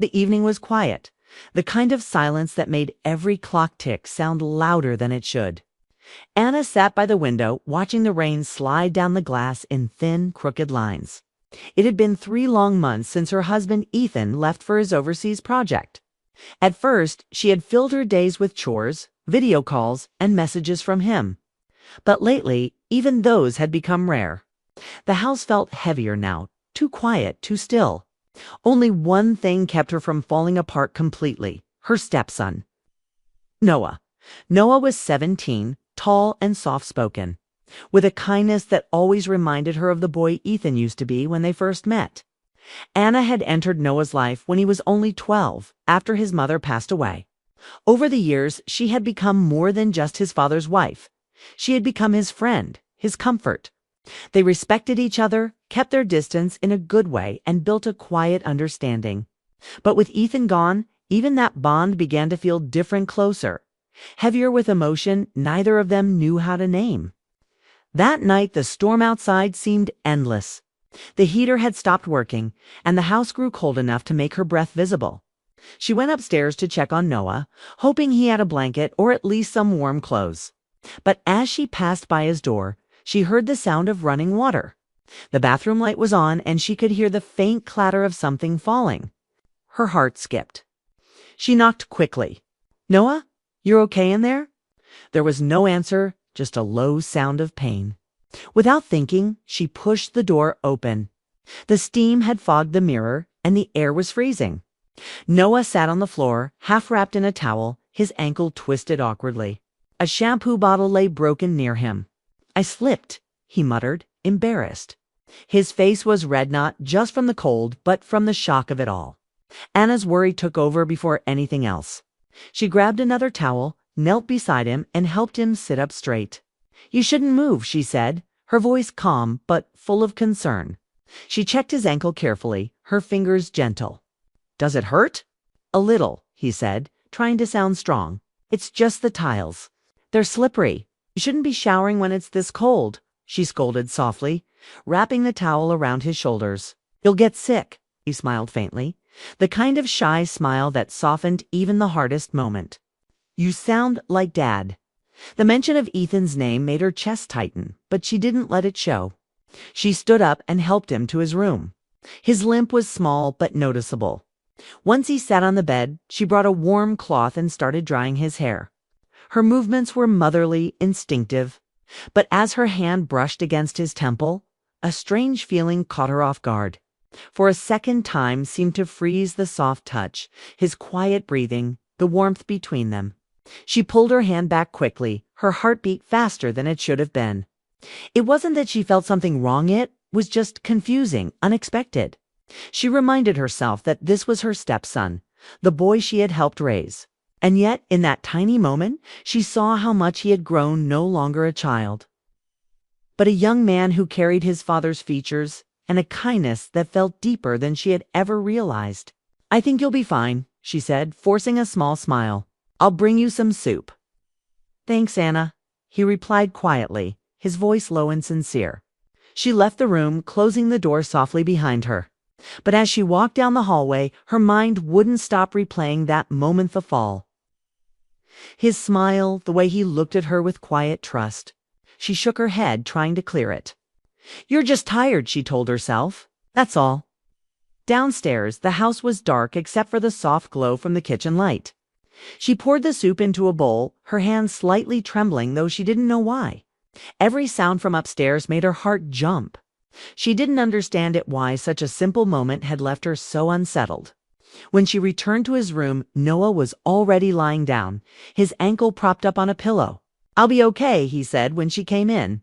The evening was quiet, the kind of silence that made every clock tick sound louder than it should. Anna sat by the window, watching the rain slide down the glass in thin, crooked lines. It had been 3 long months since her husband Ethan left for his overseas project. At first, she had filled her days with chores, video calls, and messages from him. But lately, even those had become rare. The house felt heavier now, too quiet, too still. Only one thing kept her from falling apart completely: her stepson. Noah. Noah was 17, tall and soft-spoken, with a kindness that always reminded her of the boy Ethan used to be when they first met. Anna had entered Noah's life when he was only 12, after his mother passed away. Over the years, she had become more than just his father's wife. She had become his friend, his comfort. They respected each other, kept their distance in a good way, and built a quiet understanding. But with Ethan gone, even that bond began to feel different, closer. Heavier with emotion neither of them knew how to name. That night, the storm outside seemed endless. The heater had stopped working, and the house grew cold enough to make her breath visible. She went upstairs to check on Noah, hoping he had a blanket or at least some warm clothes. But as she passed by his door, she heard the sound of running water. The bathroom light was on, and she could hear the faint clatter of something falling. Her heart skipped. She knocked quickly. "Noah, you're okay in there?" There was no answer, just a low sound of pain. Without thinking, she pushed the door open. The steam had fogged the mirror, and the air was freezing. Noah sat on the floor, half wrapped in a towel, his ankle twisted awkwardly. A shampoo bottle lay broken near him. "I slipped," he muttered, embarrassed. His face was red, not just from the cold, but from the shock of it all. Anna's worry took over before anything else. She grabbed another towel, knelt beside him, and helped him sit up straight. "You shouldn't move," she said, her voice calm but full of concern. She checked his ankle carefully, her fingers gentle. "Does it hurt?" "A little," he said, trying to sound strong. "It's just the tiles. They're slippery. You shouldn't be showering when it's this cold," she scolded softly, wrapping the towel around his shoulders. "You'll get sick," he smiled faintly, the kind of shy smile that softened even the hardest moment. "You sound like Dad." The mention of Ethan's name made her chest tighten, but she didn't let it show. She stood up and helped him to his room. His limp was small but noticeable. Once he sat on the bed, she brought a warm cloth and started drying his hair. Her movements were motherly, instinctive, but as her hand brushed against his temple, a strange feeling caught her off guard. For a second, time seemed to freeze: the soft touch, his quiet breathing, the warmth between them. She pulled her hand back quickly, her heart beat faster than it should have been. It wasn't that she felt something wrong, it was just confusing, unexpected. She reminded herself that this was her stepson, the boy she had helped raise. And yet, in that tiny moment, she saw how much he had grown, no longer a child, but a young man who carried his father's features and a kindness that felt deeper than she had ever realized. "I think you'll be fine," she said, forcing a small smile. "I'll bring you some soup." "Thanks, Anna," he replied quietly, his voice low and sincere. She left the room, closing the door softly behind her. But as she walked down the hallway, her mind wouldn't stop replaying that moment, the fall. His smile, the way he looked at her with quiet trust. She shook her head, trying to clear it. "You're just tired," she told herself. "That's all." Downstairs, the house was dark except for the soft glow from the kitchen light. She poured the soup into a bowl, her hands slightly trembling, though she didn't know why. Every sound from upstairs made her heart jump. She didn't understand why such a simple moment had left her so unsettled. When she returned to his room, Noah was already lying down, his ankle propped up on a pillow. "I'll be okay," he said when she came in.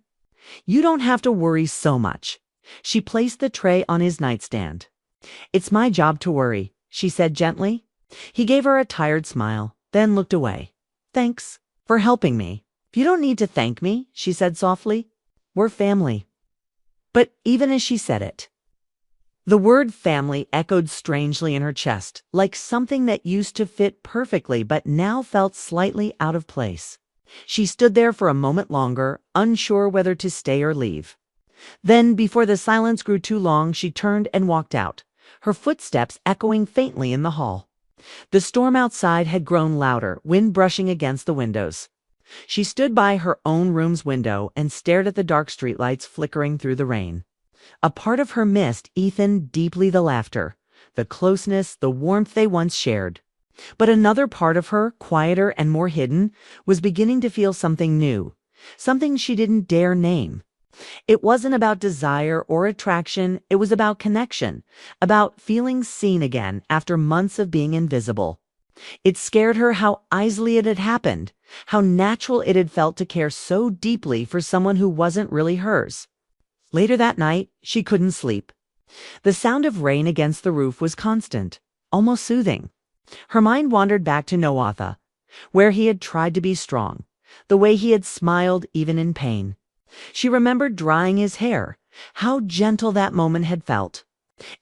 "You don't have to worry so much." She placed the tray on his nightstand. "It's my job to worry," she said gently. He gave her a tired smile, then looked away. "Thanks for helping me." "You don't need to thank me," she said softly. "We're family." But even as she said it, the word family echoed strangely in her chest, like something that used to fit perfectly but now felt slightly out of place. She stood there for a moment longer, unsure whether to stay or leave. Then, before the silence grew too long, she turned and walked out, her footsteps echoing faintly in the hall. The storm outside had grown louder, wind brushing against the windows. She stood by her own room's window and stared at the dark streetlights flickering through the rain. A part of her missed Ethan deeply, the laughter, the closeness, the warmth they once shared. But another part of her, quieter and more hidden, was beginning to feel something new, something she didn't dare name. It wasn't about desire or attraction, it was about connection, about feeling seen again after months of being invisible. It scared her how easily it had happened, how natural it had felt to care so deeply for someone who wasn't really hers. Later that night, she couldn't sleep. The sound of rain against the roof was constant, almost soothing. Her mind wandered back to Noatha, where he had tried to be strong, the way he had smiled even in pain. She remembered drying his hair, how gentle that moment had felt.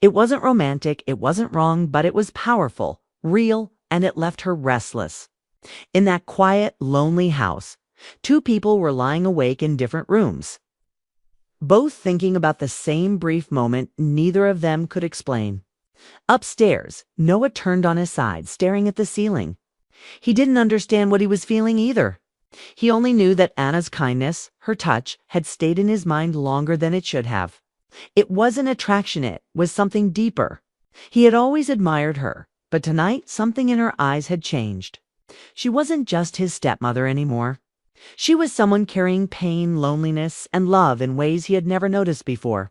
It wasn't romantic, it wasn't wrong, but it was powerful, real, and it left her restless. In that quiet, lonely house, two people were lying awake in different rooms, both thinking about the same brief moment neither of them could explain. Upstairs, Noah turned on his side, staring at the ceiling. He didn't understand what he was feeling either. He only knew that Anna's kindness, her touch, had stayed in his mind longer than it should have. It wasn't attraction, it was something deeper. He had always admired her, but tonight something in her eyes had changed. She wasn't just his stepmother anymore. She was someone carrying pain, loneliness, and love in ways he had never noticed before.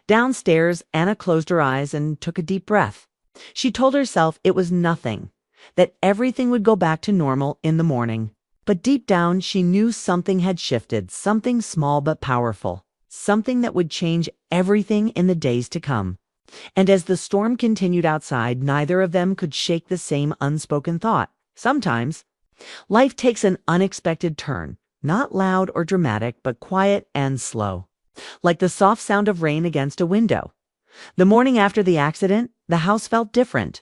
Downstairs, Anna closed her eyes and took a deep breath. She told herself it was nothing, that everything would go back to normal in the morning. But deep down, she knew something had shifted, something small but powerful, something that would change everything in the days to come. And as the storm continued outside, neither of them could shake the same unspoken thought. Sometimes, life takes an unexpected turn, not loud or dramatic, but quiet and slow, like the soft sound of rain against a window. The morning after the accident, the house felt different.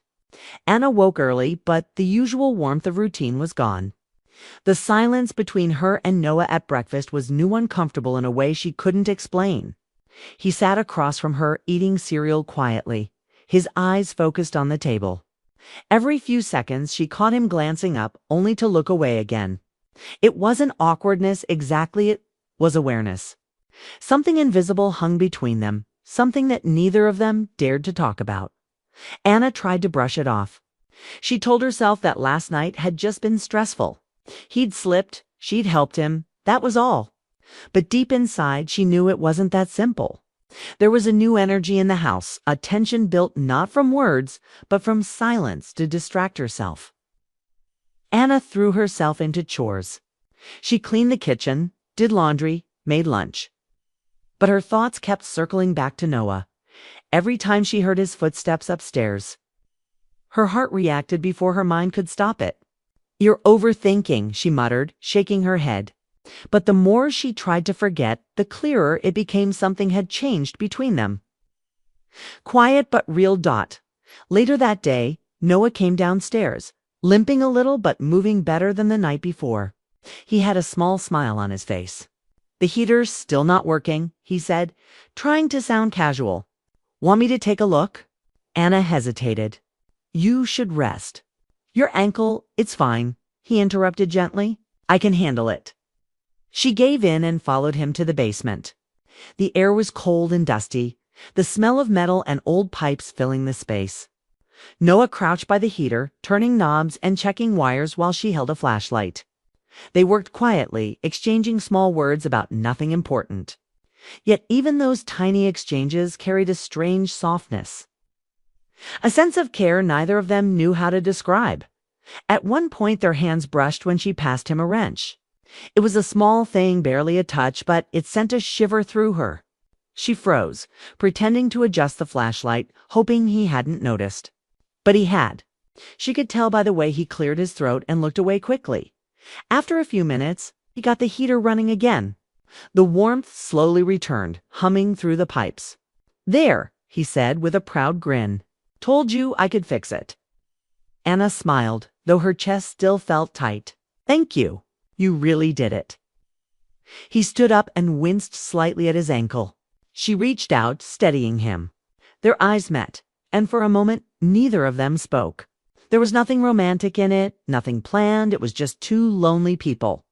Anna woke early, but the usual warmth of routine was gone. The silence between her and Noah at breakfast was new, uncomfortable in a way she couldn't explain. He sat across from her, eating cereal quietly, his eyes focused on the table. Every few seconds, she caught him glancing up, only to look away again. It wasn't awkwardness exactly, it was awareness. Something invisible hung between them, something that neither of them dared to talk about. Anna tried to brush it off. She told herself that last night had just been stressful. He'd slipped, she'd helped him, that was all. But deep inside, she knew it wasn't that simple. There was a new energy in the house, a tension built not from words, but from silence to distract herself. Anna threw herself into chores. She cleaned the kitchen, did laundry, made lunch. But her thoughts kept circling back to Noah. Every time she heard his footsteps upstairs, her heart reacted before her mind could stop it. "You're overthinking," she muttered, shaking her head. But the more she tried to forget, the clearer it became something had changed between them. Quiet but real. Later that day, Noah came downstairs, limping a little but moving better than the night before. He had a small smile on his face. "The heater's still not working," he said, trying to sound casual. "Want me to take a look?" Anna hesitated. "You should rest." "Your ankle, it's fine," he interrupted gently. "I can handle it." She gave in and followed him to the basement. The air was cold and dusty, the smell of metal and old pipes filling the space. Noah crouched by the heater, turning knobs and checking wires while she held a flashlight. They worked quietly, exchanging small words about nothing important. Yet even those tiny exchanges carried a strange softness, a sense of care neither of them knew how to describe. At one point, their hands brushed when she passed him a wrench. It was a small thing, barely a touch, but it sent a shiver through her. She froze, pretending to adjust the flashlight, hoping he hadn't noticed. But he had. She could tell by the way he cleared his throat and looked away quickly. After a few minutes, he got the heater running again. The warmth slowly returned, humming through the pipes. "There," he said with a proud grin. "Told you I could fix it." Anna smiled, though her chest still felt tight. "Thank you. You really did it." He stood up and winced slightly at his ankle. She reached out, steadying him. Their eyes met, and for a moment, neither of them spoke. There was nothing romantic in it, nothing planned, it was just two lonely people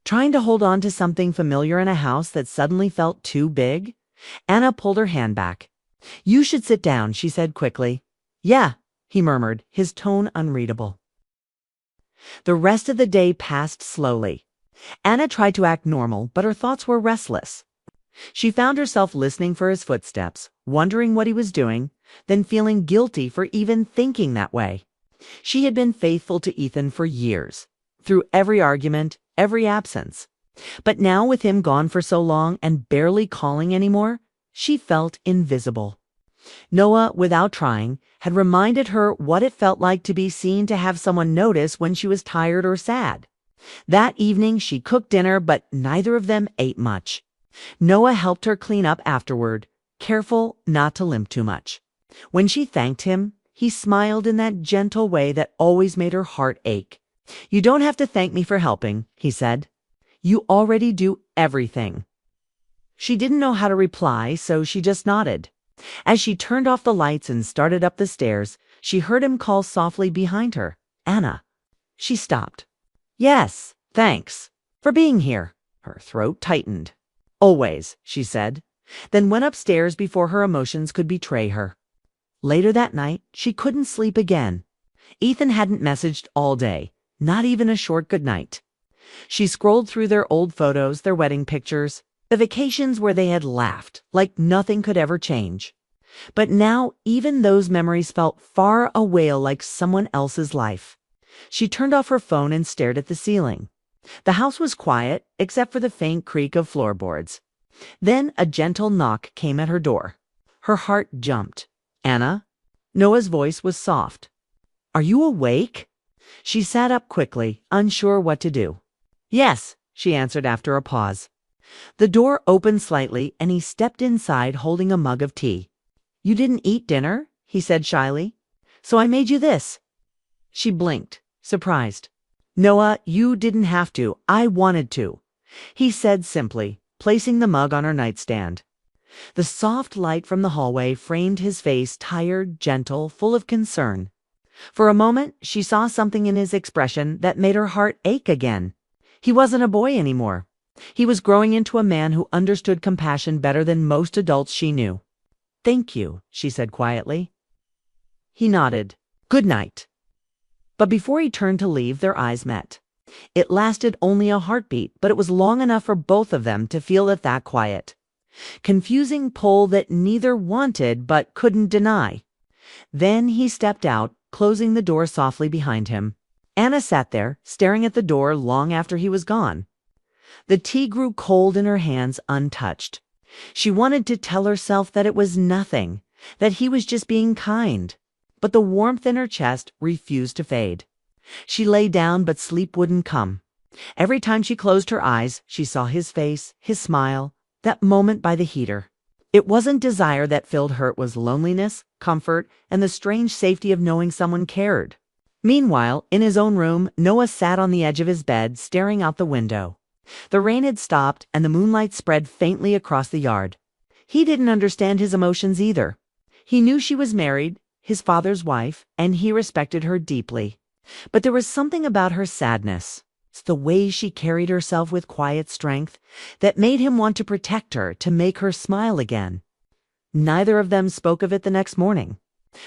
trying to hold on to something familiar in a house that suddenly felt too big. Anna pulled her hand back. "You should sit down," she said quickly. "Yeah," he murmured, his tone unreadable. The rest of the day passed slowly. Anna tried to act normal, but her thoughts were restless. She found herself listening for his footsteps, wondering what he was doing, then feeling guilty for even thinking that way. She had been faithful to Ethan for years, through every argument, every absence. But now, with him gone for so long and barely calling anymore, she felt invisible. Noah, without trying, had reminded her what it felt like to be seen, to have someone notice when she was tired or sad. That evening she cooked dinner, but neither of them ate much. Noah helped her clean up afterward, careful not to limp too much. When she thanked him, he smiled in that gentle way that always made her heart ache. "You don't have to thank me for helping," he said. "You already do everything." She didn't know how to reply, so she just nodded. As she turned off the lights and started up the stairs, she heard him call softly behind her, "Anna." She stopped. "Yes, thanks for being here." Her throat tightened. "Always," she said, then went upstairs before her emotions could betray her. Later that night, she couldn't sleep again. Ethan hadn't messaged all day, not even a short goodnight. She scrolled through their old photos, their wedding pictures, the vacations where they had laughed like nothing could ever change. But now even those memories felt far away, like someone else's life. She turned off her phone and stared at the ceiling. The house was quiet, except for the faint creak of floorboards. Then a gentle knock came at her door. Her heart jumped. "Anna?" Noah's voice was soft. "Are you awake?" She sat up quickly, unsure what to do. "Yes," she answered after a pause. The door opened slightly, and he stepped inside holding a mug of tea. "You didn't eat dinner?" he said shyly. "So I made you this." She blinked, surprised. "Noah, you didn't have to. I wanted to," he said simply, placing the mug on her nightstand. The soft light from the hallway framed his face, tired, gentle, full of concern. For a moment, she saw something in his expression that made her heart ache again. He wasn't a boy anymore. He was growing into a man who understood compassion better than most adults she knew. "Thank you," she said quietly. He nodded. "Good night." But before he turned to leave, their eyes met. It lasted only a heartbeat, but it was long enough for both of them to feel it that quiet. Confusing pull that neither wanted but couldn't deny. Then he stepped out, closing the door softly behind him. Anna sat there, staring at the door long after he was gone. The tea grew cold in her hands, untouched. She wanted to tell herself that it was nothing, that he was just being kind. But the warmth in her chest refused to fade. She lay down, but sleep wouldn't come. Every time she closed her eyes, she saw his face, his smile, that moment by the heater. It wasn't desire that filled her, it was loneliness, comfort, and the strange safety of knowing someone cared. Meanwhile, in his own room, Noah sat on the edge of his bed, staring out the window. The rain had stopped, and the moonlight spread faintly across the yard. He didn't understand his emotions either. He knew she was married, his father's wife, and he respected her deeply. But there was something about her sadness, the way she carried herself with quiet strength, that made him want to protect her, to make her smile again. Neither of them spoke of it the next morning.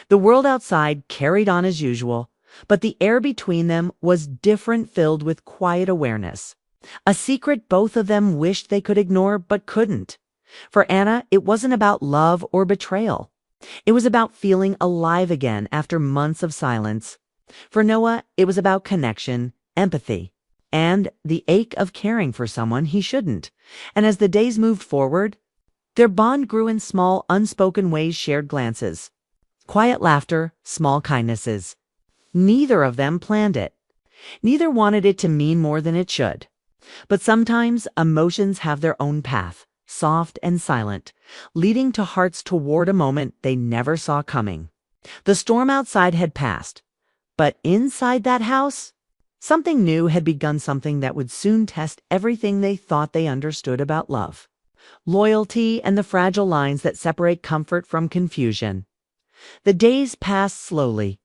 The world outside carried on as usual, but the air between them was different, filled with quiet awareness. A secret both of them wished they could ignore, but couldn't. For Anna, it wasn't about love or betrayal. It was about feeling alive again after months of silence. For Noah, it was about connection, empathy, and the ache of caring for someone he shouldn't. And as the days moved forward, their bond grew in small, unspoken ways, shared glances, quiet laughter, small kindnesses. Neither of them planned it. Neither wanted it to mean more than it should. But sometimes emotions have their own path, soft and silent, leading to hearts toward a moment they never saw coming. The storm outside had passed, but inside that house, something new had begun, something that would soon test everything they thought they understood about love, loyalty, and the fragile lines that separate comfort from confusion. The days passed slowly,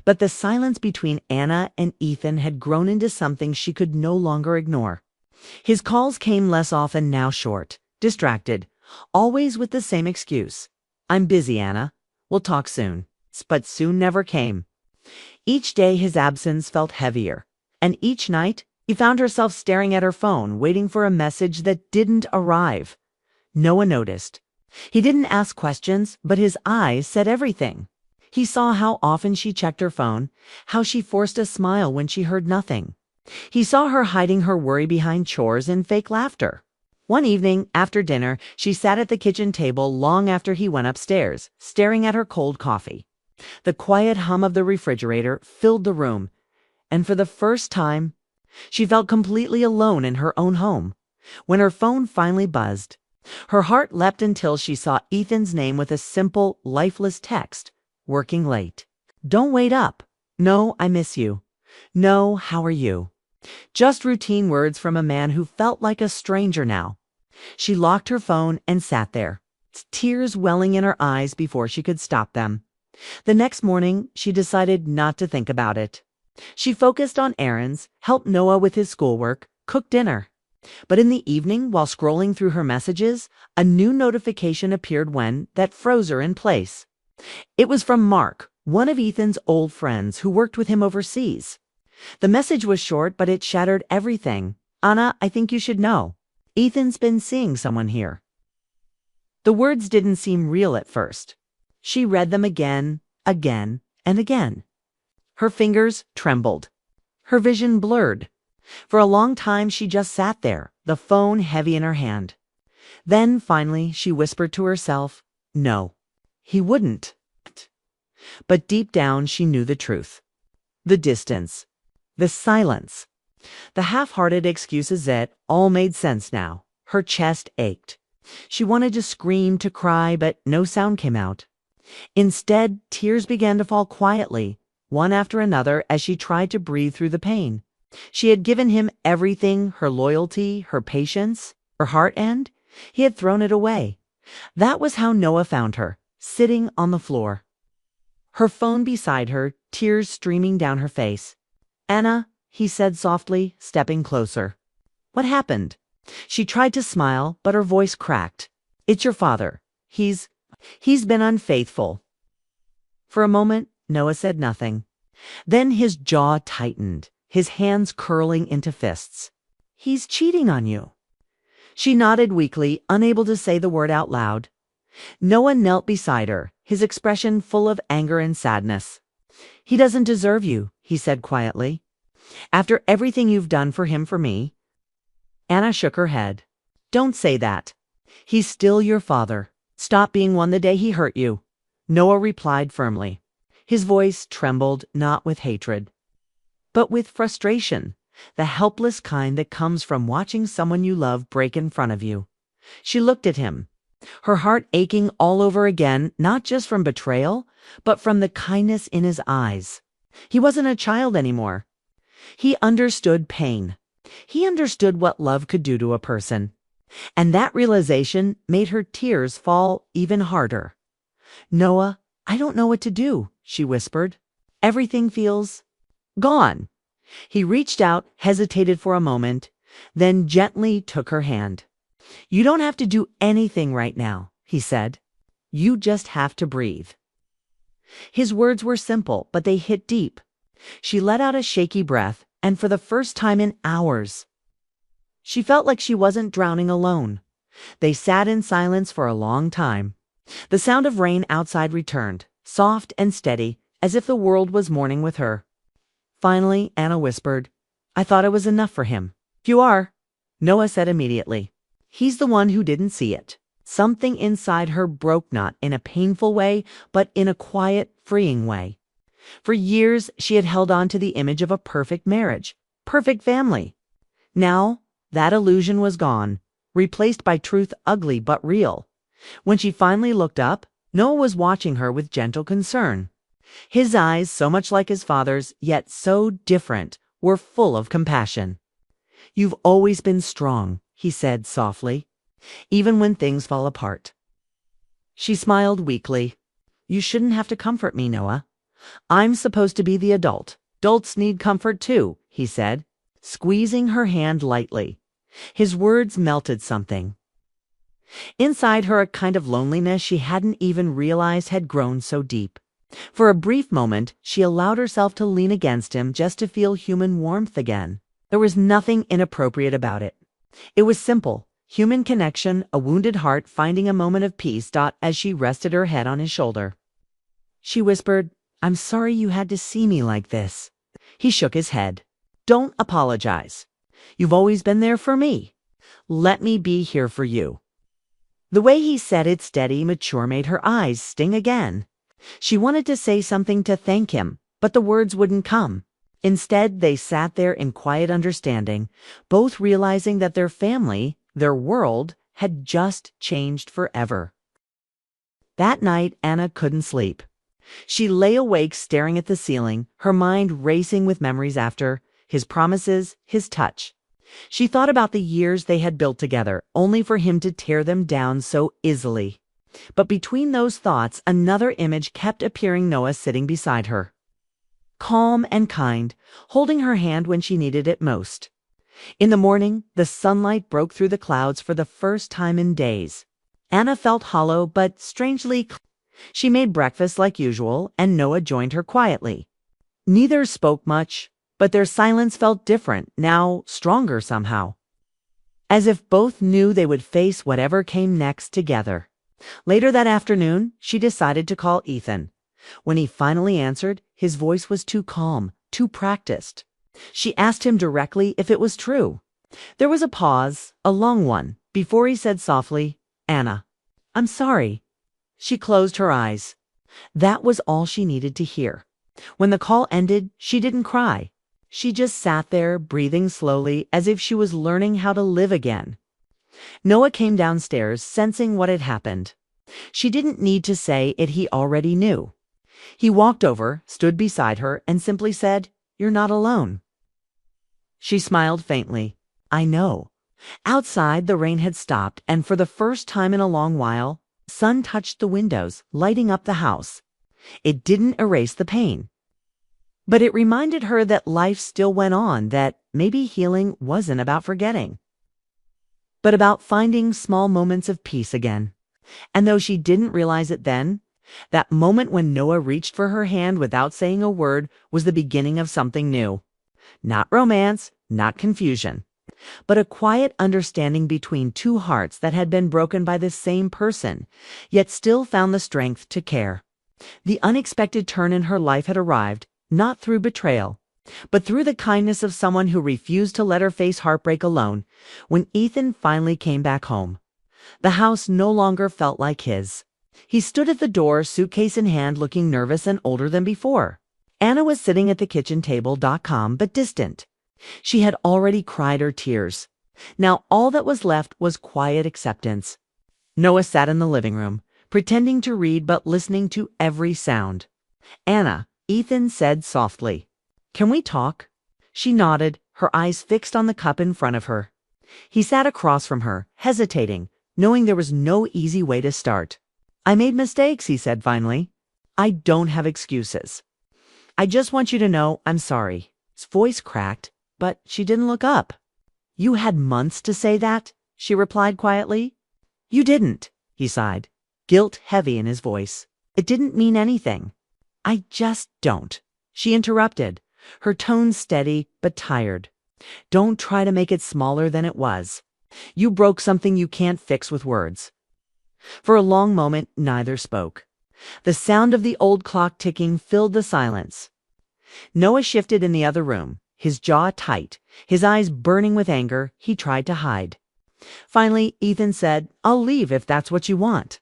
but the silence between Anna and Ethan had grown into something she could no longer ignore. His calls came less often, now short, distracted, always with the same excuse. "I'm busy, Anna. We'll talk soon." But soon never came. Each day his absence felt heavier, and each night he found herself staring at her phone, waiting for a message that didn't arrive. Noah noticed. He didn't ask questions, but his eyes said everything. He saw how often she checked her phone, how she forced a smile when she heard nothing. He saw her hiding her worry behind chores and fake laughter. One evening, after dinner, she sat at the kitchen table long after he went upstairs, staring at her cold coffee. The quiet hum of the refrigerator filled the room, and for the first time, she felt completely alone in her own home. When her phone finally buzzed, her heart leapt until she saw Ethan's name with a simple, lifeless text: "Working late. Don't wait up. No, I miss you. No, how are you?" Just routine words from a man who felt like a stranger now. She locked her phone and sat there, tears welling in her eyes before she could stop them. The next morning, she decided not to think about it. She focused on errands, helped Noah with his schoolwork, cooked dinner. But in the evening, while scrolling through her messages, a new notification appeared that froze her in place. It was from Mark, one of Ethan's old friends who worked with him overseas. The message was short, but it shattered everything. "Anna, I think you should know. Ethan's been seeing someone here." The words didn't seem real at first. She read them again, and again. Her fingers trembled. Her vision blurred. For a long time, she just sat there, the phone heavy in her hand. Then, finally, she whispered to herself, "No, he wouldn't." But deep down, she knew the truth. The distance. The silence. The half-hearted excuses that all made sense now. Her chest ached. She wanted to scream, to cry, but no sound came out. Instead, tears began to fall quietly, one after another, as she tried to breathe through the pain. She had given him everything, her loyalty, her patience, her heart, and he had thrown it away. That was how Noah found her, sitting on the floor. Her phone beside her, tears streaming down her face. "Anna," he said softly, stepping closer. "What happened?" She tried to smile, but her voice cracked. "It's your father. He's been unfaithful." For a moment, Noah said nothing. Then his jaw tightened, his hands curling into fists. "He's cheating on you." She nodded weakly, unable to say the word out loud. Noah knelt beside her, his expression full of anger and sadness. "He doesn't deserve you," he said quietly. "After everything you've done for him, for me." Anna shook her head. "Don't say that. He's still your father. Stop being one the day he hurt you." Noah replied firmly. His voice trembled, not with hatred, but with frustration, the helpless kind that comes from watching someone you love break in front of you. She looked at him, her heart aching all over again, not just from betrayal, but from the kindness in his eyes. He wasn't a child anymore. He understood pain. He understood what love could do to a person. And that realization made her tears fall even harder. "Noah, I don't know what to do," she whispered. "Everything feels gone." He reached out, hesitated for a moment, then gently took her hand. "You don't have to do anything right now," he said. "You just have to breathe." His words were simple, but they hit deep. She let out a shaky breath, and for the first time in hours, she felt like she wasn't drowning alone. They sat in silence for a long time. The sound of rain outside returned, soft and steady, as if the world was mourning with her. Finally, Anna whispered, "I thought it was enough for him." "You are," Noah said immediately. "He's the one who didn't see it." Something inside her broke, not in a painful way, but in a quiet, freeing way. For years, she had held on to the image of a perfect marriage, perfect family. Now, that illusion was gone, replaced by truth ugly but real. When she finally looked up, Noah was watching her with gentle concern. His eyes, so much like his father's, yet so different, were full of compassion. "You've always been strong," he said softly, "even when things fall apart." She smiled weakly. You shouldn't have to comfort me, Noah. I'm supposed to be the adult. Adults need comfort too, he said, squeezing her hand lightly. His words melted something. Inside her, a kind of loneliness she hadn't even realized had grown so deep. For a brief moment, she allowed herself to lean against him just to feel human warmth again. There was nothing inappropriate about it. It was simple, human connection, a wounded heart finding a moment of peace. As she rested her head on his shoulder, she whispered, "I'm sorry you had to see me like this." He shook his head. "Don't apologize. You've always been there for me. Let me be here for you." The way he said it, steady, mature, made her eyes sting again. She wanted to say something to thank him, but the words wouldn't come. Instead, they sat there in quiet understanding, both realizing that their family, their world, had just changed forever. That night, Anna couldn't sleep. She lay awake staring at the ceiling, her mind racing with memories after his promises, his touch. She thought about the years they had built together, only for him to tear them down so easily. But between those thoughts, another image kept appearing: Noah sitting beside her, calm and kind, holding her hand when she needed it most. In the morning, the sunlight broke through the clouds for the first time in days. Anna felt hollow but strangely clean. She made breakfast like usual, and Noah joined her quietly. Neither spoke much, but their silence felt different, now stronger somehow. As if both knew they would face whatever came next together. Later that afternoon, she decided to call Ethan. When he finally answered, his voice was too calm, too practiced. She asked him directly if it was true. There was a pause, a long one, before he said softly, "Anna, I'm sorry." She closed her eyes. That was all she needed to hear. When the call ended, she didn't cry. She just sat there, breathing slowly, as if she was learning how to live again. Noah came downstairs, sensing what had happened. She didn't need to say it, he already knew. He walked over, stood beside her, and simply said, "You're not alone." She smiled faintly. "I know." Outside, the rain had stopped, and for the first time in a long while, the sun touched the windows, lighting up the house. It didn't erase the pain, but it reminded her that life still went on, that maybe healing wasn't about forgetting, but about finding small moments of peace again. And though she didn't realize it then, that moment when Noah reached for her hand without saying a word was the beginning of something new. Not romance, not confusion, but a quiet understanding between two hearts that had been broken by the same person, yet still found the strength to care. The unexpected turn in her life had arrived, not through betrayal, but through the kindness of someone who refused to let her face heartbreak alone. When Ethan finally came back home, the house no longer felt like his. He stood at the door, suitcase in hand, looking nervous and older than before. Anna was sitting at the kitchen table, calm but distant. She had already cried her tears. Now all that was left was quiet acceptance. Noah sat in the living room, pretending to read but listening to every sound. "Anna," Ethan said softly, "can we talk?" She nodded, her eyes fixed on the cup in front of her. He sat across from her, hesitating, knowing there was no easy way to start. "I made mistakes," he said finally. "I don't have excuses. I just want you to know I'm sorry." His voice cracked, but she didn't look up. "You had months to say that," she replied quietly. "You didn't," he sighed, guilt heavy in his voice. "It didn't mean anything." "I just don't," she interrupted, her tone steady but tired. "Don't try to make it smaller than it was. You broke something you can't fix with words." For a long moment, neither spoke. The sound of the old clock ticking filled the silence. Noah shifted in the other room, his jaw tight, his eyes burning with anger he tried to hide. Finally, Ethan said, "I'll leave if that's what you want."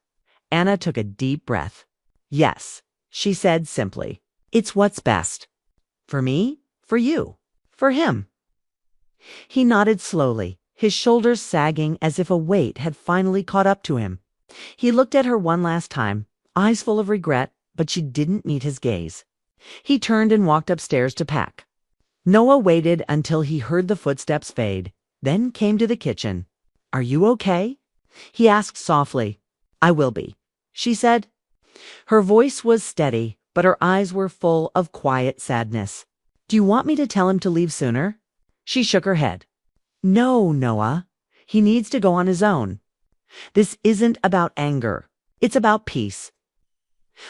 Anna took a deep breath. "Yes," she said simply. "It's what's best. For me, for you, for him." He nodded slowly, his shoulders sagging as if a weight had finally caught up to him. He looked at her one last time, eyes full of regret, but she didn't meet his gaze. He turned and walked upstairs to pack. Noah waited until he heard the footsteps fade, then came to the kitchen. "Are you okay?" he asked softly. "I will be," she said. Her voice was steady, but her eyes were full of quiet sadness. "Do you want me to tell him to leave sooner?" She shook her head. "No, Noah. He needs to go on his own. This isn't about anger. It's about peace."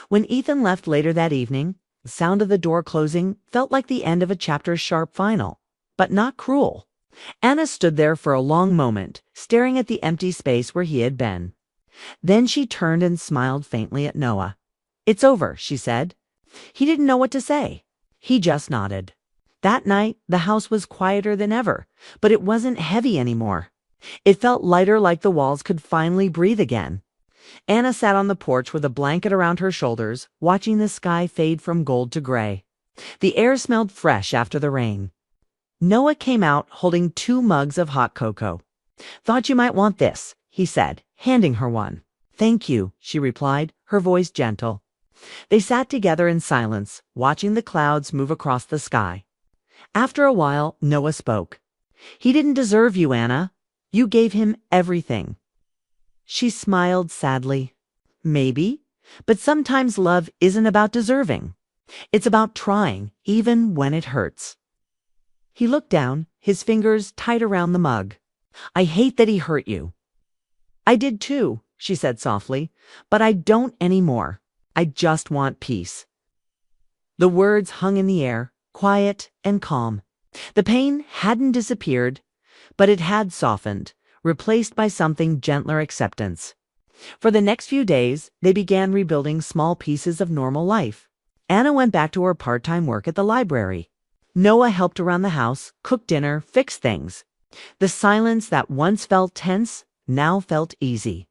When Ethan left later that evening, the sound of the door closing felt like the end of a chapter's sharp final, but not cruel. Anna stood there for a long moment, staring at the empty space where he had been. Then she turned and smiled faintly at Noah. "It's over," she said. He didn't know what to say. He just nodded. That night, the house was quieter than ever, but it wasn't heavy anymore. It felt lighter, like the walls could finally breathe again. Anna sat on the porch with a blanket around her shoulders, watching the sky fade from gold to gray. The air smelled fresh after the rain. Noah came out holding 2 mugs of hot cocoa. "Thought you might want this," he said, handing her one. "Thank you," she replied, her voice gentle. They sat together in silence, watching the clouds move across the sky. After a while, Noah spoke. "He didn't deserve you, Anna. You gave him everything." She smiled sadly. "Maybe, but sometimes love isn't about deserving. It's about trying, even when it hurts." He looked down, his fingers tight around the mug. "I hate that he hurt you." "I did too," she said softly, "but I don't anymore. I just want peace." The words hung in the air, quiet and calm. The pain hadn't disappeared, but it had softened, replaced by something gentler: acceptance. For the next few days, they began rebuilding small pieces of normal life. Anna went back to her part-time work at the library. Noah helped around the house, cooked dinner, fixed things. The silence that once felt tense now felt easy.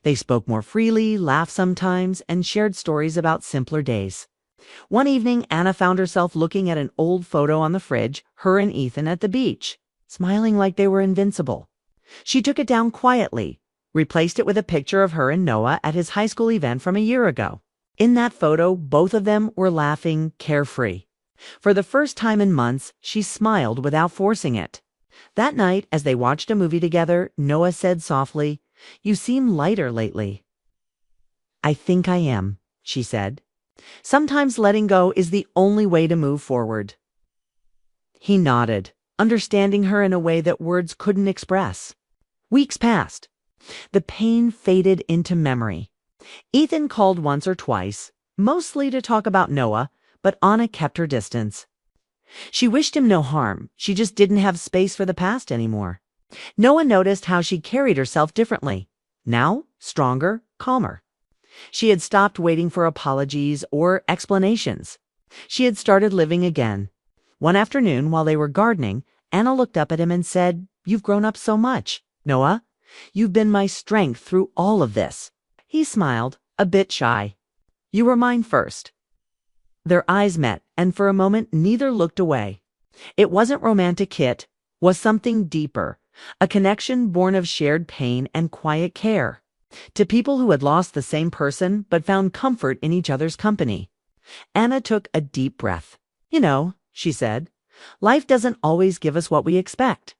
They spoke more freely, laughed sometimes, and shared stories about simpler days. One evening, Anna found herself looking at an old photo on the fridge, her and Ethan at the beach, smiling like they were invincible. She took it down quietly, replaced it with a picture of her and Noah at his high school event from a year ago. In that photo, both of them were laughing, carefree. For the first time in months, she smiled without forcing it. That night, as they watched a movie together, Noah said softly, "You seem lighter lately." "I think I am," she said. "Sometimes letting go is the only way to move forward." He nodded, understanding her in a way that words couldn't express. Weeks passed. The pain faded into memory. Ethan called once or twice, mostly to talk about Noah, but Anna kept her distance. She wished him no harm. She just didn't have space for the past anymore. Noah noticed how she carried herself differently. Now, stronger, calmer. She had stopped waiting for apologies or explanations. She had started living again. One afternoon, while they were gardening, Anna looked up at him and said, "You've grown up so much, Noah. You've been my strength through all of this." He smiled, a bit shy. "You were mine first." Their eyes met, and for a moment neither looked away. It wasn't romantic hit, was something deeper, a connection born of shared pain and quiet care. To people who had lost the same person but found comfort in each other's company. Anna took a deep breath. "You know," she said, "life doesn't always give us what we expect.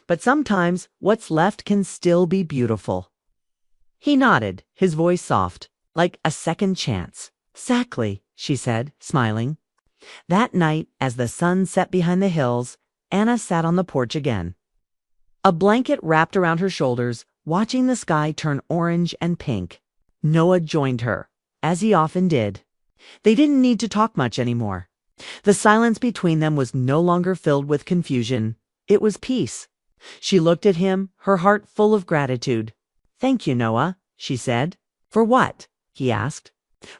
But sometimes what's left can still be beautiful." He nodded, his voice soft, like a second chance. "Exactly," she said, smiling. That night, as the sun set behind the hills, Anna sat on the porch again. A blanket wrapped around her shoulders, watching the sky turn orange and pink. Noah joined her, as he often did. They didn't need to talk much anymore. The silence between them was no longer filled with confusion. It was peace. She looked at him, her heart full of gratitude. "Thank you, Noah," she said. "For what?" he asked.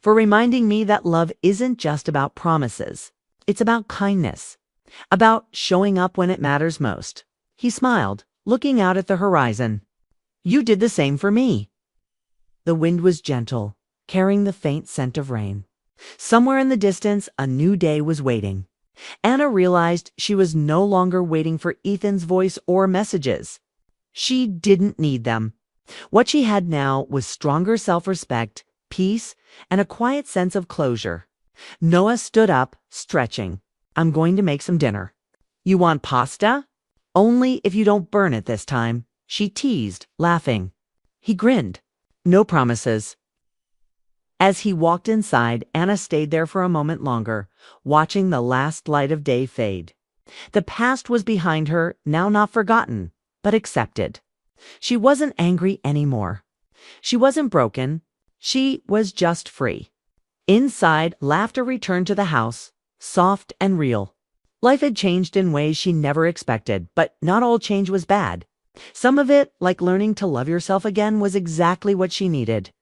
"For reminding me that love isn't just about promises. It's about kindness. About showing up when it matters most." He smiled, looking out at the horizon. "You did the same for me." The wind was gentle, carrying the faint scent of rain. Somewhere in the distance, a new day was waiting. Anna realized she was no longer waiting for Ethan's voice or messages. She didn't need them. What she had now was stronger self-respect, peace, and a quiet sense of closure. Noah stood up, stretching. "I'm going to make some dinner." "You want pasta?" "Only if you don't burn it this time," she teased, laughing. He grinned. "No promises." As he walked inside, Anna stayed there for a moment longer, watching the last light of day fade. The past was behind her, now not forgotten, but accepted. She wasn't angry anymore. She wasn't broken. She was just free. Inside, laughter returned to the house, soft and real. Life had changed in ways she never expected, but not all change was bad. Some of it, like learning to love yourself again, was exactly what she needed.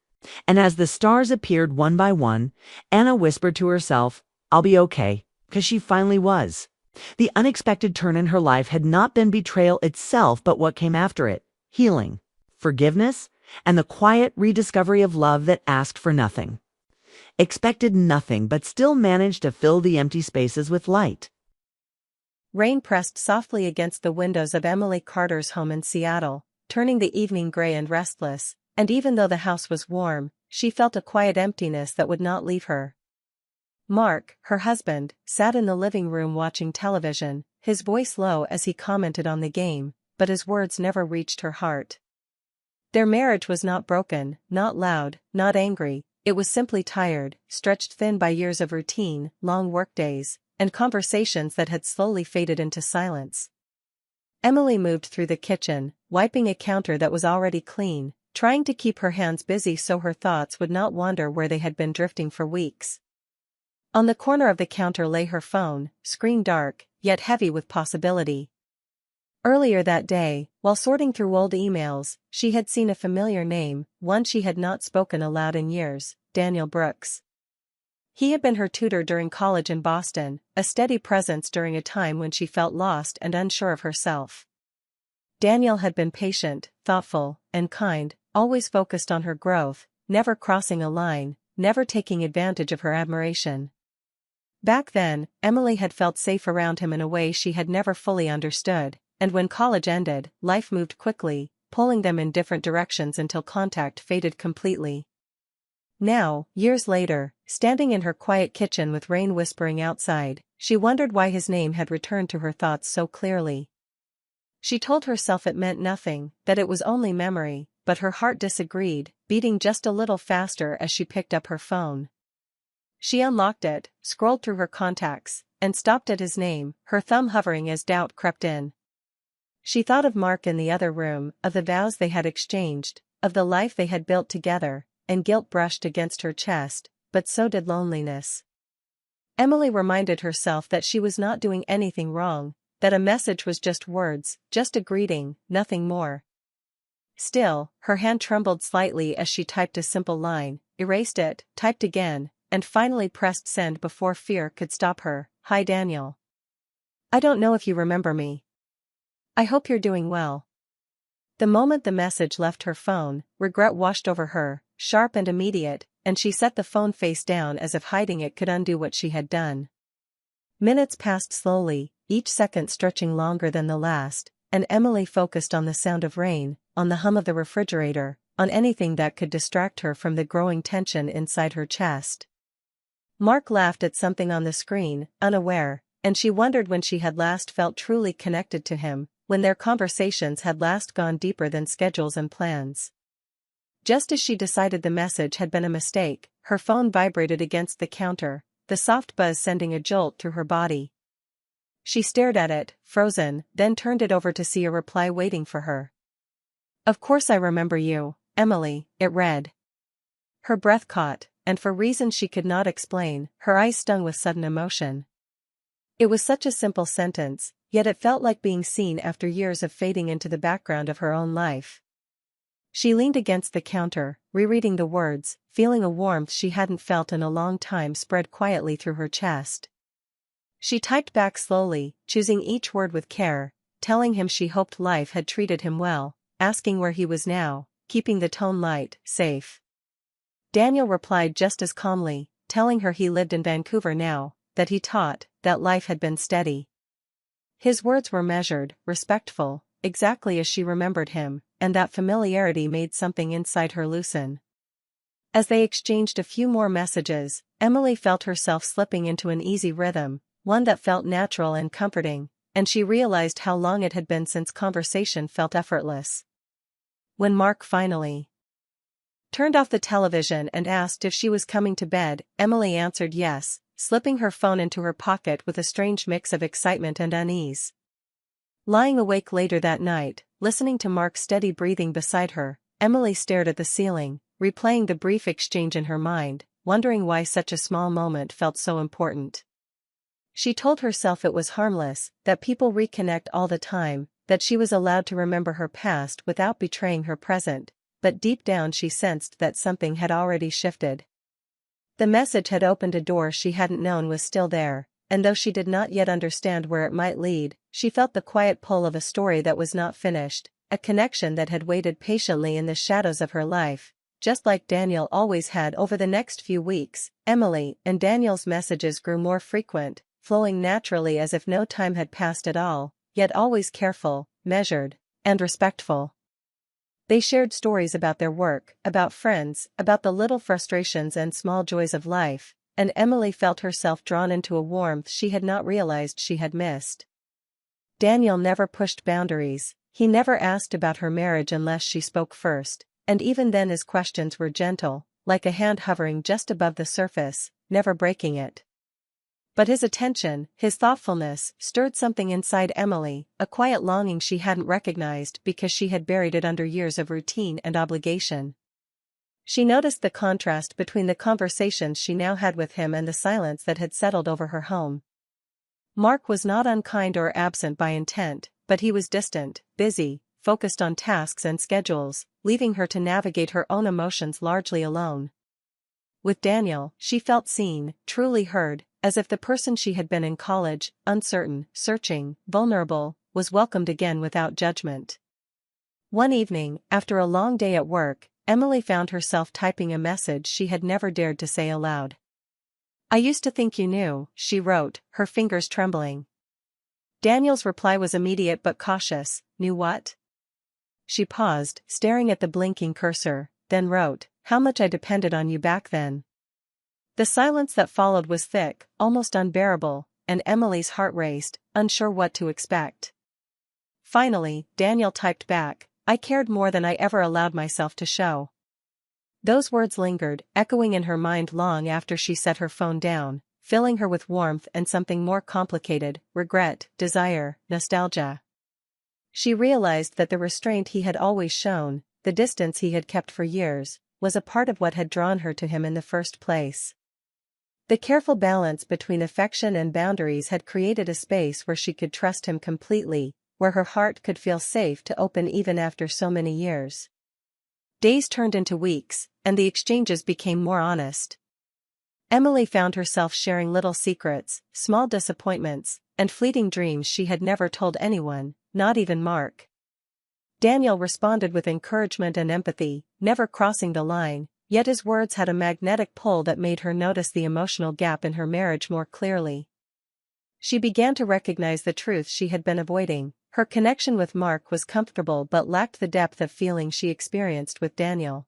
And as the stars appeared one by one, Anna whispered to herself, "I'll be okay," because she finally was. The unexpected turn in her life had not been betrayal itself, but what came after it: healing, forgiveness, and the quiet rediscovery of love that asked for nothing. Expected nothing, but still managed to fill the empty spaces with light. Rain pressed softly against the windows of Emily Carter's home in Seattle, turning the evening gray and restless, and even though the house was warm, she felt a quiet emptiness that would not leave her. Mark, her husband, sat in the living room watching television, his voice low as he commented on the game, but his words never reached her heart. Their marriage was not broken, not loud, not angry, it was simply tired, stretched thin by years of routine, long workdays, and conversations that had slowly faded into silence. Emily moved through the kitchen, wiping a counter that was already clean, trying to keep her hands busy so her thoughts would not wander where they had been drifting for weeks. On the corner of the counter lay her phone, screen dark, yet heavy with possibility. Earlier that day, while sorting through old emails, she had seen a familiar name, one she had not spoken aloud in years: Daniel Brooks. He had been her tutor during college in Boston, a steady presence during a time when she felt lost and unsure of herself. Daniel had been patient, thoughtful, and kind, always focused on her growth, never crossing a line, never taking advantage of her admiration. Back then, Emily had felt safe around him in a way she had never fully understood, and when college ended, life moved quickly, pulling them in different directions until contact faded completely. Now, years later, standing in her quiet kitchen with rain whispering outside, she wondered why his name had returned to her thoughts so clearly. She told herself it meant nothing, that it was only memory, but her heart disagreed, beating just a little faster as she picked up her phone. She unlocked it, scrolled through her contacts, and stopped at his name, her thumb hovering as doubt crept in. She thought of Mark in the other room, of the vows they had exchanged, of the life they had built together, and guilt brushed against her chest, but so did loneliness. Emily reminded herself that she was not doing anything wrong, that a message was just words, just a greeting, nothing more. Still, her hand trembled slightly as she typed a simple line, erased it, typed again, and finally pressed send before fear could stop her. "Hi Daniel. I don't know if you remember me. I hope you're doing well." The moment the message left her phone, regret washed over her, sharp and immediate, and she set the phone face down as if hiding it could undo what she had done. Minutes passed slowly, each second stretching longer than the last, and Emily focused on the sound of rain, on the hum of the refrigerator, on anything that could distract her from the growing tension inside her chest. Mark laughed at something on the screen, unaware, and she wondered when she had last felt truly connected to him, when their conversations had last gone deeper than schedules and plans. Just as she decided the message had been a mistake, her phone vibrated against the counter, the soft buzz sending a jolt through her body. She stared at it, frozen, then turned it over to see a reply waiting for her. "Of course I remember you, Emily," it read. Her breath caught, and for reasons she could not explain, her eyes stung with sudden emotion. It was such a simple sentence, yet it felt like being seen after years of fading into the background of her own life. She leaned against the counter, rereading the words, feeling a warmth she hadn't felt in a long time spread quietly through her chest. She typed back slowly, choosing each word with care, telling him she hoped life had treated him well, asking where he was now, keeping the tone light, safe. Daniel replied just as calmly, telling her he lived in Vancouver now, that he taught, that life had been steady. His words were measured, respectful, exactly as she remembered him, and that familiarity made something inside her loosen. As they exchanged a few more messages, Emily felt herself slipping into an easy rhythm, one that felt natural and comforting, and she realized how long it had been since conversation felt effortless. When Mark finally turned off the television and asked if she was coming to bed. Emily answered yes, slipping her phone into her pocket with a strange mix of excitement and unease. Lying awake later that night, listening to Mark's steady breathing beside her, Emily stared at the ceiling, replaying the brief exchange in her mind, wondering why such a small moment felt so important. She told herself it was harmless, that people reconnect all the time, that she was allowed to remember her past without betraying her present, but deep down she sensed that something had already shifted. The message had opened a door she hadn't known was still there, and though she did not yet understand where it might lead, she felt the quiet pull of a story that was not finished, a connection that had waited patiently in the shadows of her life, just like Daniel always had. Over the next few weeks, Emily and Daniel's messages grew more frequent, flowing naturally as if no time had passed at all, yet always careful, measured, and respectful. They shared stories about their work, about friends, about the little frustrations and small joys of life, and Emily felt herself drawn into a warmth she had not realized she had missed. Daniel never pushed boundaries, he never asked about her marriage unless she spoke first, and even then his questions were gentle, like a hand hovering just above the surface, never breaking it. But his attention, his thoughtfulness, stirred something inside Emily, a quiet longing she hadn't recognized because she had buried it under years of routine and obligation. She noticed the contrast between the conversations she now had with him and the silence that had settled over her home. Mark was not unkind or absent by intent, but he was distant, busy, focused on tasks and schedules, leaving her to navigate her own emotions largely alone. With Daniel, she felt seen, truly heard, as if the person she had been in college, uncertain, searching, vulnerable, was welcomed again without judgment. One evening, after a long day at work, Emily found herself typing a message she had never dared to say aloud. "I used to think you knew," she wrote, her fingers trembling. Daniel's reply was immediate but cautious. "Knew what?" She paused, staring at the blinking cursor, then wrote, "How much I depended on you back then." The silence that followed was thick, almost unbearable, and Emily's heart raced, unsure what to expect. Finally, Daniel typed back, "I cared more than I ever allowed myself to show." Those words lingered, echoing in her mind long after she set her phone down, filling her with warmth and something more complicated: regret, desire, nostalgia. She realized that the restraint he had always shown, the distance he had kept for years, was a part of what had drawn her to him in the first place. The careful balance between affection and boundaries had created a space where she could trust him completely, where her heart could feel safe to open even after so many years. Days turned into weeks, and the exchanges became more honest. Emily found herself sharing little secrets, small disappointments, and fleeting dreams she had never told anyone, not even Mark. Daniel responded with encouragement and empathy, never crossing the line, yet his words had a magnetic pull that made her notice the emotional gap in her marriage more clearly. She began to recognize the truth she had been avoiding. Her connection with Mark was comfortable but lacked the depth of feeling she experienced with Daniel.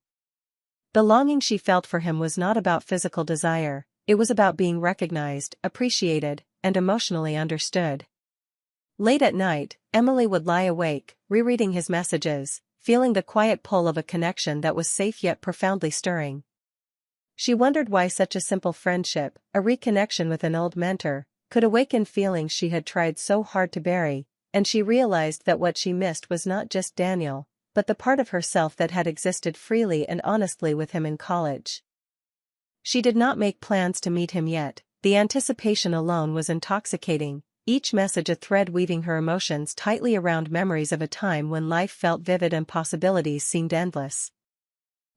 The longing she felt for him was not about physical desire, it was about being recognized, appreciated, and emotionally understood. Late at night, Emily would lie awake, rereading his messages, feeling the quiet pull of a connection that was safe yet profoundly stirring. She wondered why such a simple friendship, a reconnection with an old mentor, could awaken feelings she had tried so hard to bury, and she realized that what she missed was not just Daniel, but the part of herself that had existed freely and honestly with him in college. She did not make plans to meet him yet, the anticipation alone was intoxicating, each message a thread weaving her emotions tightly around memories of a time when life felt vivid and possibilities seemed endless.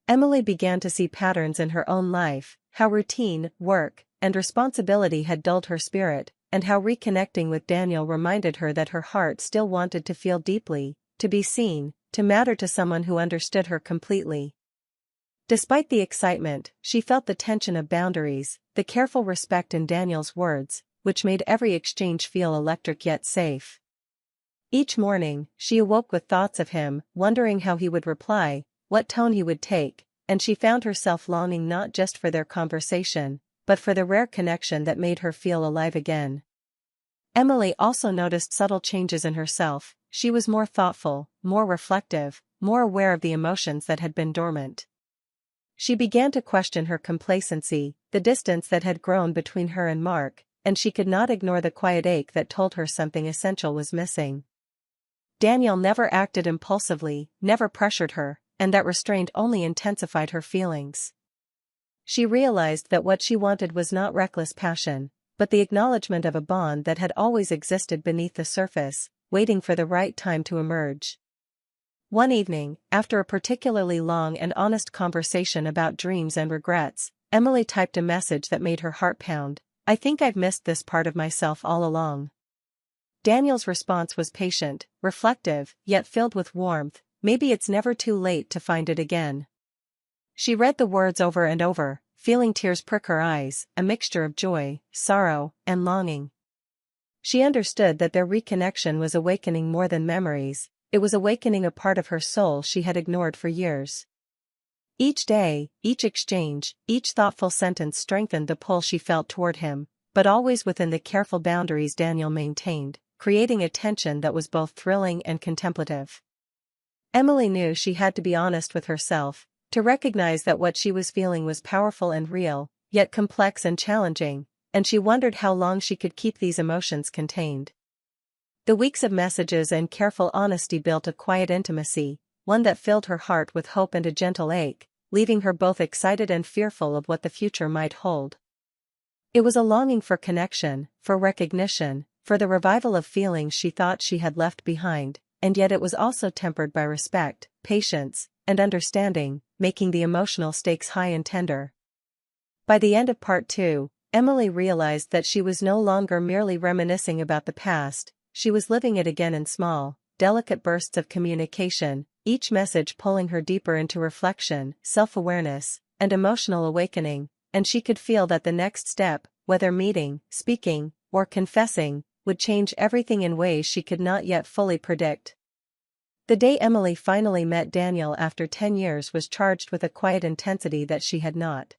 Emily began to see patterns in her own life, how routine, work, and responsibility had dulled her spirit, and how reconnecting with Daniel reminded her that her heart still wanted to feel deeply, to be seen, to matter to someone who understood her completely. Despite the excitement, she felt the tension of boundaries, the careful respect in Daniel's words, which made every exchange feel electric yet safe. Each morning, she awoke with thoughts of him, wondering how he would reply, what tone he would take, and she found herself longing not just for their conversation, but for the rare connection that made her feel alive again. Emily also noticed subtle changes in herself. She was more thoughtful, more reflective, more aware of the emotions that had been dormant. She began to question her complacency, the distance that had grown between her and Mark, and she could not ignore the quiet ache that told her something essential was missing. Daniel never acted impulsively, never pressured her, and that restraint only intensified her feelings. She realized that what she wanted was not reckless passion, but the acknowledgement of a bond that had always existed beneath the surface, waiting for the right time to emerge. One evening, after a particularly long and honest conversation about dreams and regrets, Emily typed a message that made her heart pound. "I think I've missed this part of myself all along." Daniel's response was patient, reflective, yet filled with warmth. "Maybe it's never too late to find it again." She read the words over and over, feeling tears prick her eyes, a mixture of joy, sorrow, and longing. She understood that their reconnection was awakening more than memories, it was awakening a part of her soul she had ignored for years. Each day, each exchange, each thoughtful sentence strengthened the pull she felt toward him, but always within the careful boundaries Daniel maintained, creating a tension that was both thrilling and contemplative. Emily knew she had to be honest with herself, to recognize that what she was feeling was powerful and real, yet complex and challenging, and she wondered how long she could keep these emotions contained. The weeks of messages and careful honesty built a quiet intimacy, one that filled her heart with hope and a gentle ache, leaving her both excited and fearful of what the future might hold. It was a longing for connection, for recognition, for the revival of feelings she thought she had left behind, and yet it was also tempered by respect, patience, and understanding, making the emotional stakes high and tender. By the end of part 2, Emily realized that she was no longer merely reminiscing about the past, she was living it again in small, delicate bursts of communication, each message pulling her deeper into reflection, self-awareness, and emotional awakening, and she could feel that the next step, whether meeting, speaking, or confessing, would change everything in ways she could not yet fully predict. The day Emily finally met Daniel after 10 years was charged with a quiet intensity that she had not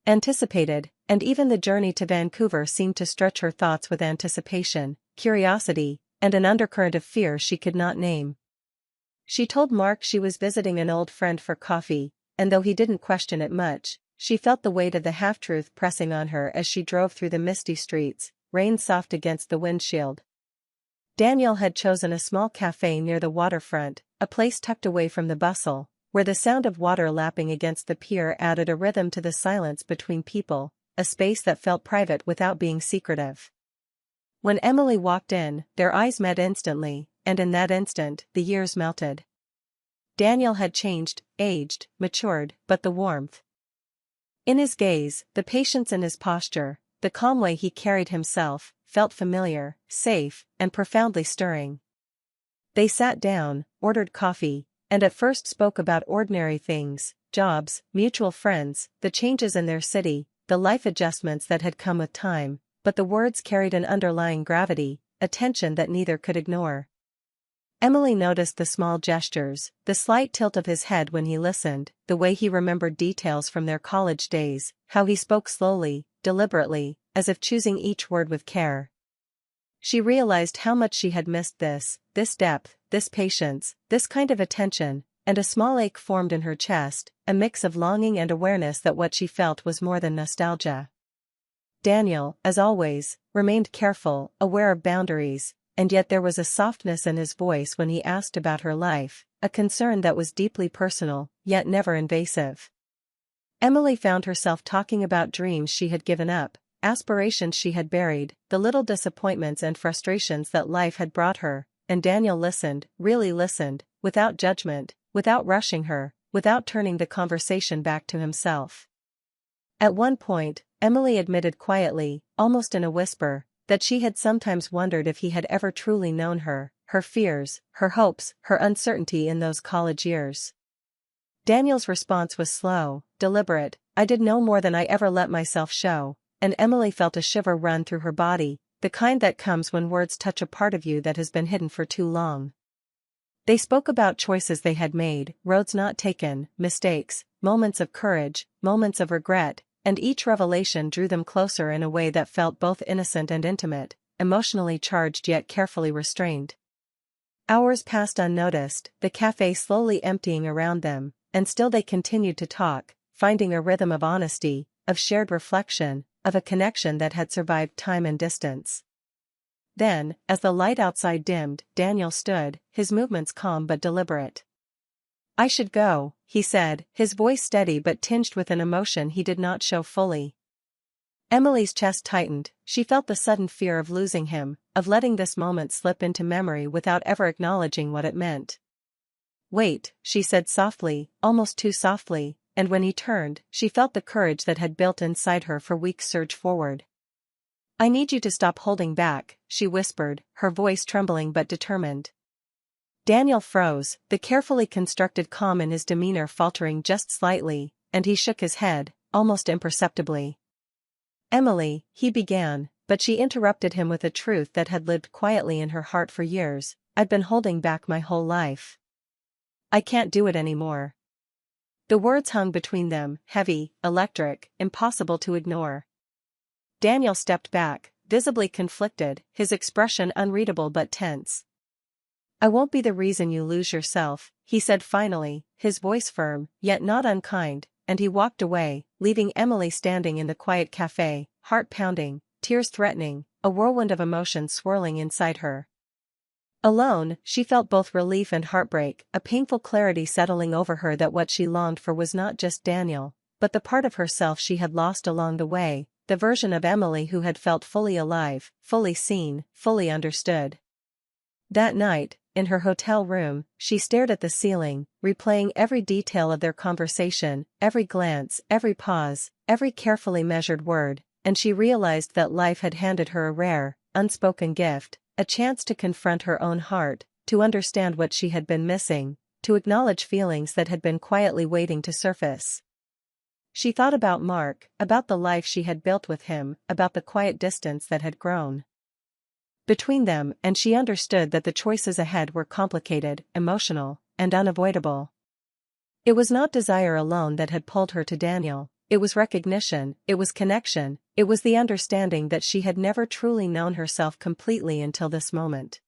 anticipated, and even the journey to Vancouver seemed to stretch her thoughts with anticipation, curiosity, and an undercurrent of fear she could not name. She told Mark she was visiting an old friend for coffee, and though he didn't question it much, she felt the weight of the half-truth pressing on her as she drove through the misty streets, rain soft against the windshield. Daniel had chosen a small cafe near the waterfront, a place tucked away from the bustle, where the sound of water lapping against the pier added a rhythm to the silence between people, a space that felt private without being secretive. When Emily walked in, their eyes met instantly, and in that instant, the years melted. Daniel had changed, aged, matured, but the warmth in his gaze, the patience in his posture, the calm way he carried himself, felt familiar, safe, and profoundly stirring. They sat down, ordered coffee, and at first spoke about ordinary things, jobs, mutual friends, the changes in their city, the life adjustments that had come with time, but the words carried an underlying gravity, a tension that neither could ignore. Emily noticed the small gestures, the slight tilt of his head when he listened, the way he remembered details from their college days, how he spoke slowly, deliberately, as if choosing each word with care. She realized how much she had missed this depth, this patience, this kind of attention, and a small ache formed in her chest, a mix of longing and awareness that what she felt was more than nostalgia. Daniel, as always, remained careful, aware of boundaries, and yet there was a softness in his voice when he asked about her life, a concern that was deeply personal, yet never invasive. Emily found herself talking about dreams she had given up, aspirations she had buried, the little disappointments and frustrations that life had brought her, and Daniel listened, really listened, without judgment, without rushing her, without turning the conversation back to himself. At one point, Emily admitted quietly, almost in a whisper, that she had sometimes wondered if he had ever truly known her, her fears, her hopes, her uncertainty in those college years. Daniel's response was slow, deliberate. "I did no more than I ever let myself show," and Emily felt a shiver run through her body, the kind that comes when words touch a part of you that has been hidden for too long. They spoke about choices they had made, roads not taken, mistakes, moments of courage, moments of regret, and each revelation drew them closer in a way that felt both innocent and intimate, emotionally charged yet carefully restrained. Hours passed unnoticed, the cafe slowly emptying around them, and still they continued to talk, finding a rhythm of honesty, of shared reflection, of a connection that had survived time and distance. Then, as the light outside dimmed, Daniel stood, his movements calm but deliberate. "I should go," he said, his voice steady but tinged with an emotion he did not show fully. Emily's chest tightened, she felt the sudden fear of losing him, of letting this moment slip into memory without ever acknowledging what it meant. "Wait," she said softly, almost too softly, and when he turned, she felt the courage that had built inside her for weeks surge forward. "I need you to stop holding back," she whispered, her voice trembling but determined. Daniel froze, the carefully constructed calm in his demeanor faltering just slightly, and he shook his head, almost imperceptibly. "Emily," he began, but she interrupted him with a truth that had lived quietly in her heart for years. "I've been holding back my whole life. I can't do it anymore." The words hung between them, heavy, electric, impossible to ignore. Daniel stepped back, visibly conflicted, his expression unreadable but tense. "I won't be the reason you lose yourself," he said finally, his voice firm, yet not unkind, and he walked away, leaving Emily standing in the quiet cafe, heart pounding, tears threatening, a whirlwind of emotion swirling inside her. Alone, she felt both relief and heartbreak, a painful clarity settling over her that what she longed for was not just Daniel, but the part of herself she had lost along the way, the version of Emily who had felt fully alive, fully seen, fully understood. That night, in her hotel room, she stared at the ceiling, replaying every detail of their conversation, every glance, every pause, every carefully measured word, and she realized that life had handed her a rare, unspoken gift, a chance to confront her own heart, to understand what she had been missing, to acknowledge feelings that had been quietly waiting to surface. She thought about Mark, about the life she had built with him, about the quiet distance that had grown between them, and she understood that the choices ahead were complicated, emotional, and unavoidable. It was not desire alone that had pulled her to Daniel, it was recognition, it was connection, it was the understanding that she had never truly known herself completely until this moment.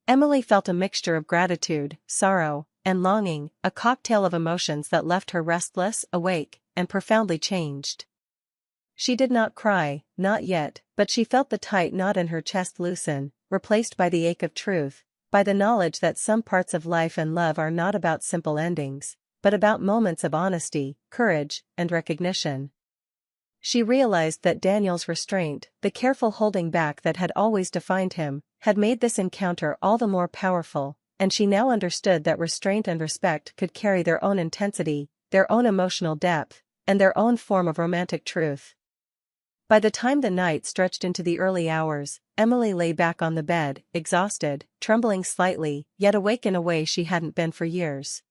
Emily felt a mixture of gratitude, sorrow, and longing, a cocktail of emotions that left her restless, awake, and profoundly changed. She did not cry, not yet, but she felt the tight knot in her chest loosen, replaced by the ache of truth, by the knowledge that some parts of life and love are not about simple endings, but about moments of honesty, courage, and recognition. She realized that Daniel's restraint, the careful holding back that had always defined him, had made this encounter all the more powerful, and she now understood that restraint and respect could carry their own intensity, their own emotional depth, and their own form of romantic truth. By the time the night stretched into the early hours, Emily lay back on the bed, exhausted, trembling slightly, yet awake in a way she hadn't been for years.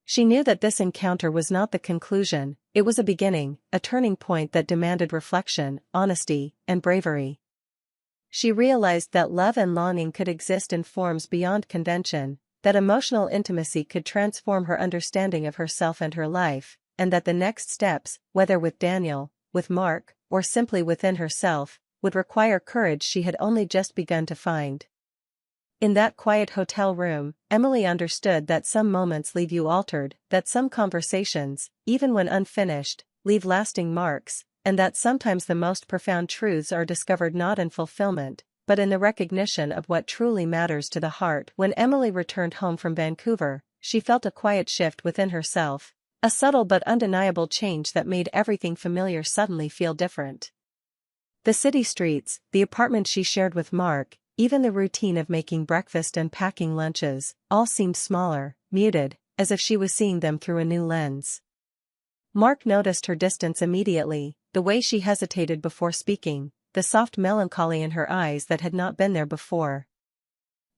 She knew that this encounter was not the conclusion, it was a beginning, a turning point that demanded reflection, honesty, and bravery. She realized that love and longing could exist in forms beyond convention, that emotional intimacy could transform her understanding of herself and her life, and that the next steps, whether with Daniel, with Mark, or simply within herself, would require courage she had only just begun to find. In that quiet hotel room, Emily understood that some moments leave you altered, that some conversations, even when unfinished, leave lasting marks, and that sometimes the most profound truths are discovered not in fulfillment, but in the recognition of what truly matters to the heart. When Emily returned home from Vancouver, she felt a quiet shift within herself, a subtle but undeniable change that made everything familiar suddenly feel different. The city streets, the apartment she shared with Mark, even the routine of making breakfast and packing lunches, all seemed smaller, muted, as if she was seeing them through a new lens. Mark noticed her distance immediately, the way she hesitated before speaking, the soft melancholy in her eyes that had not been there before.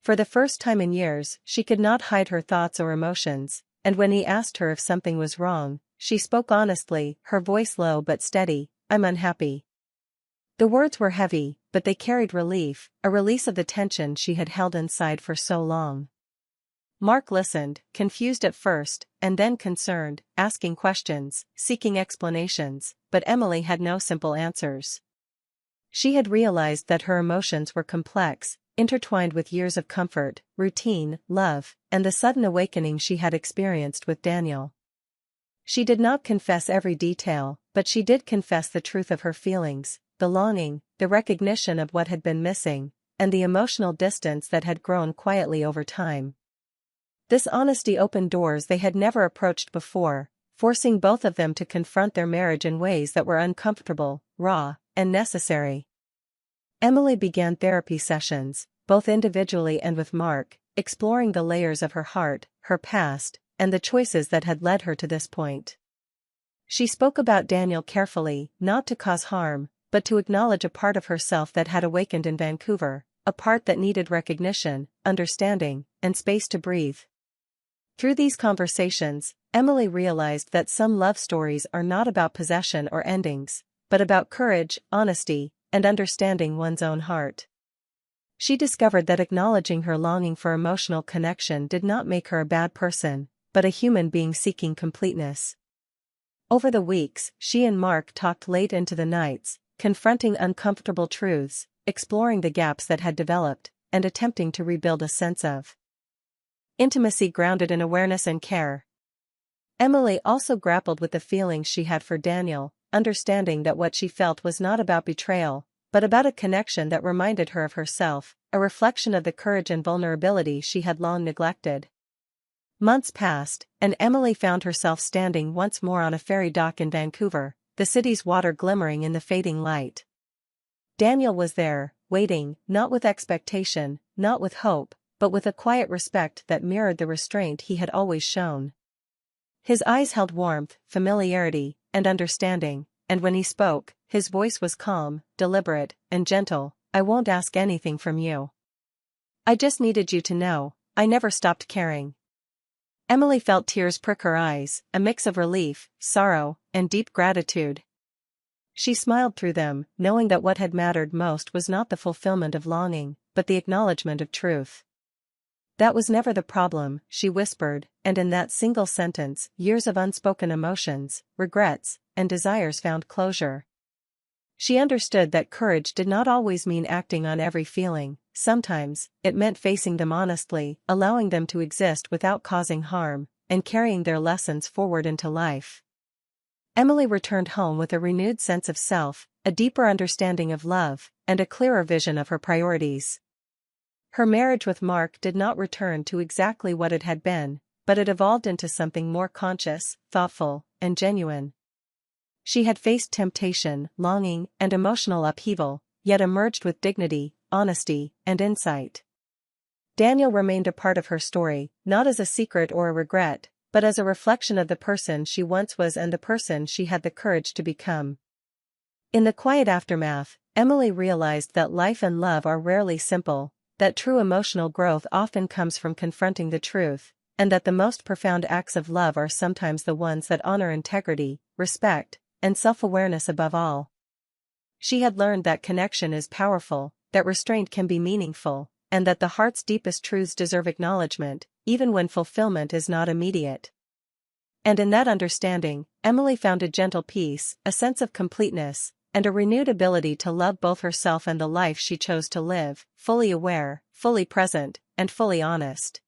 For the first time in years, she could not hide her thoughts or emotions, and when he asked her if something was wrong, she spoke honestly, her voice low but steady, "I'm unhappy." The words were heavy, but they carried relief, a release of the tension she had held inside for so long. Mark listened, confused at first, and then concerned, asking questions, seeking explanations, but Emily had no simple answers. She had realized that her emotions were complex, intertwined with years of comfort, routine, love, and the sudden awakening she had experienced with Daniel. She did not confess every detail, but she did confess the truth of her feelings, the longing, the recognition of what had been missing, and the emotional distance that had grown quietly over time. This honesty opened doors they had never approached before, forcing both of them to confront their marriage in ways that were uncomfortable, raw, and necessary. Emily began therapy sessions, both individually and with Mark, exploring the layers of her heart, her past, and the choices that had led her to this point. She spoke about Daniel carefully, not to cause harm, but to acknowledge a part of herself that had awakened in Vancouver, a part that needed recognition, understanding, and space to breathe. Through these conversations, Emily realized that some love stories are not about possession or endings, but about courage, honesty, and understanding one's own heart. She discovered that acknowledging her longing for emotional connection did not make her a bad person, but a human being seeking completeness. Over the weeks, she and Mark talked late into the nights, confronting uncomfortable truths, exploring the gaps that had developed, and attempting to rebuild a sense of intimacy grounded in awareness and care. Emily also grappled with the feelings she had for Daniel, understanding that what she felt was not about betrayal, but about a connection that reminded her of herself, a reflection of the courage and vulnerability she had long neglected. Months passed, and Emily found herself standing once more on a ferry dock in Vancouver, the city's water glimmering in the fading light. Daniel was there, waiting, not with expectation, not with hope, but with a quiet respect that mirrored the restraint he had always shown. His eyes held warmth, familiarity, and understanding, and when he spoke, his voice was calm, deliberate, and gentle. "I won't ask anything from you. I just needed you to know, I never stopped caring." Emily felt tears prick her eyes, a mix of relief, sorrow, and deep gratitude. She smiled through them, knowing that what had mattered most was not the fulfillment of longing, but the acknowledgement of truth. "That was never the problem," she whispered, and in that single sentence, years of unspoken emotions, regrets, and desires found closure. She understood that courage did not always mean acting on every feeling. Sometimes, it meant facing them honestly, allowing them to exist without causing harm, and carrying their lessons forward into life. Emily returned home with a renewed sense of self, a deeper understanding of love, and a clearer vision of her priorities. Her marriage with Mark did not return to exactly what it had been, but it evolved into something more conscious, thoughtful, and genuine. She had faced temptation, longing, and emotional upheaval, yet emerged with dignity, honesty, and insight. Daniel remained a part of her story, not as a secret or a regret, but as a reflection of the person she once was and the person she had the courage to become. In the quiet aftermath, Emily realized that life and love are rarely simple, that true emotional growth often comes from confronting the truth, and that the most profound acts of love are sometimes the ones that honor integrity, respect, and self-awareness above all. She had learned that connection is powerful, that restraint can be meaningful, and that the heart's deepest truths deserve acknowledgement, even when fulfillment is not immediate. And in that understanding, Emily found a gentle peace, a sense of completeness, and a renewed ability to love both herself and the life she chose to live, fully aware, fully present, and fully honest.